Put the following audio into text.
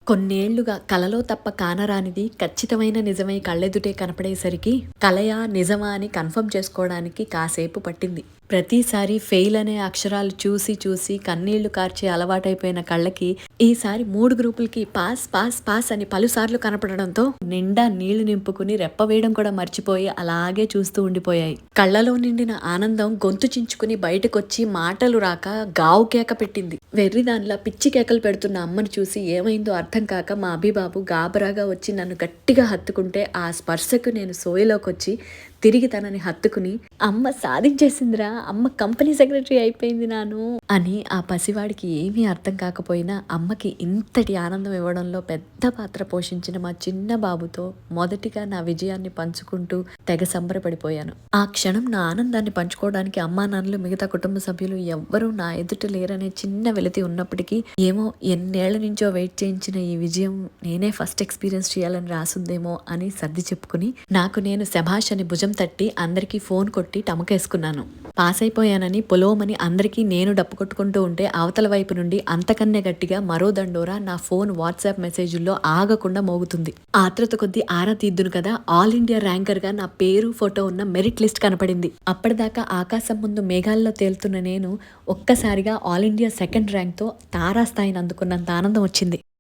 కొన్నేళ్లుగా కలలో తప్ప కానరానిది ఖచ్చితమైన నిజమై కళ్ళెదుటే కనపడేసరికి కలయా నిజమా అని కన్ఫర్మ్ చేసుకోవడానికి కాసేపు పట్టింది. ప్రతిసారి ఫెయిల్ అనే అక్షరాలు చూసి చూసి కన్నీళ్లు కార్చే అలవాటైపోయిన కళ్ళకి ఈసారి 3 గ్రూపులకి పాస్ పాస్ పాస్ అని పలుసార్లు కనపడడంతో నిండా నీళ్లు నింపుకుని రెప్పవేయడం కూడా మర్చిపోయి అలాగే చూస్తూ ఉండిపోయాయి. కళ్ళలో నిండిన ఆనందం గొంతు చించుకుని బయటకొచ్చి మాటలు రాక గావు కేక పెట్టింది. వెర్రిదానిలా పిచ్చి కేకలు పెడుతున్న అమ్మను చూసి ఏమైందో అర్థం కాక మా అభిబాబు గాబరాగా వచ్చి నన్ను గట్టిగా హత్తుకుంటే ఆ స్పర్శకు నేను సోయలోకొచ్చి తిరిగి తనని హత్తుకుని అమ్మ సాధించేసిందిరా, అమ్మ కంపెనీ సెక్రటరీ అయిపోయింది నాను అని ఆ పసివాడికి ఏమీ అర్థం కాకపోయినా అమ్మకి ఇంతటి ఆనందం ఇవ్వడంలో పెద్ద పాత్ర పోషించిన మా చిన్న బాబుతో మొదటిగా నా విజయాన్ని పంచుకుంటూ తెగ సంబరపడిపోయాను. ఆ క్షణం నా ఆనందాన్ని పంచుకోవడానికి అమ్మా నాన్నలు మిగతా కుటుంబ సభ్యులు ఎవ్వరూ నా ఎదుట లేరనే చిన్న వెలితి ఉన్నప్పటికీ ఏమో ఎన్నేళ్ల నుంచో వెయిట్ చేయించిన ఈ విజయం నేనే ఫస్ట్ ఎక్స్పీరియన్స్ చేయాలని రాసుందేమో అని సర్ది చెప్పుకుని నాకు నేను శభాష్ అని భుజం తట్టి అందరికీ ఫోన్ కొట్టి టమకేసుకున్నాను. పాస్ అయిపోయానని పొలోమని అందరికీ నేను డప్పు కొట్టుకుంటూ ఉంటే అవతల వైపు నుండి అంతకన్నే గట్టిగా మరో దండోరా నా ఫోన్ వాట్సాప్ మెసేజ్ల్లో ఆగకుండా మోగుతుంది. ఆత్రత కొద్దీ ఆరా తీద్దును కదా ఆల్ ఇండియా ర్యాంకర్ గా నా పేరు ఫోటో ఉన్న మెరిట్ లిస్ట్ కనపడింది. అప్పటిదాకా ఆకాశం ముందు మేఘాల్లో తేలుతున్న నేను ఒక్కసారిగా ఆల్ ఇండియా సెకండ్ ర్యాంక్తో తారాస్థాయిని అందుకున్నంత ఆనందం వచ్చింది.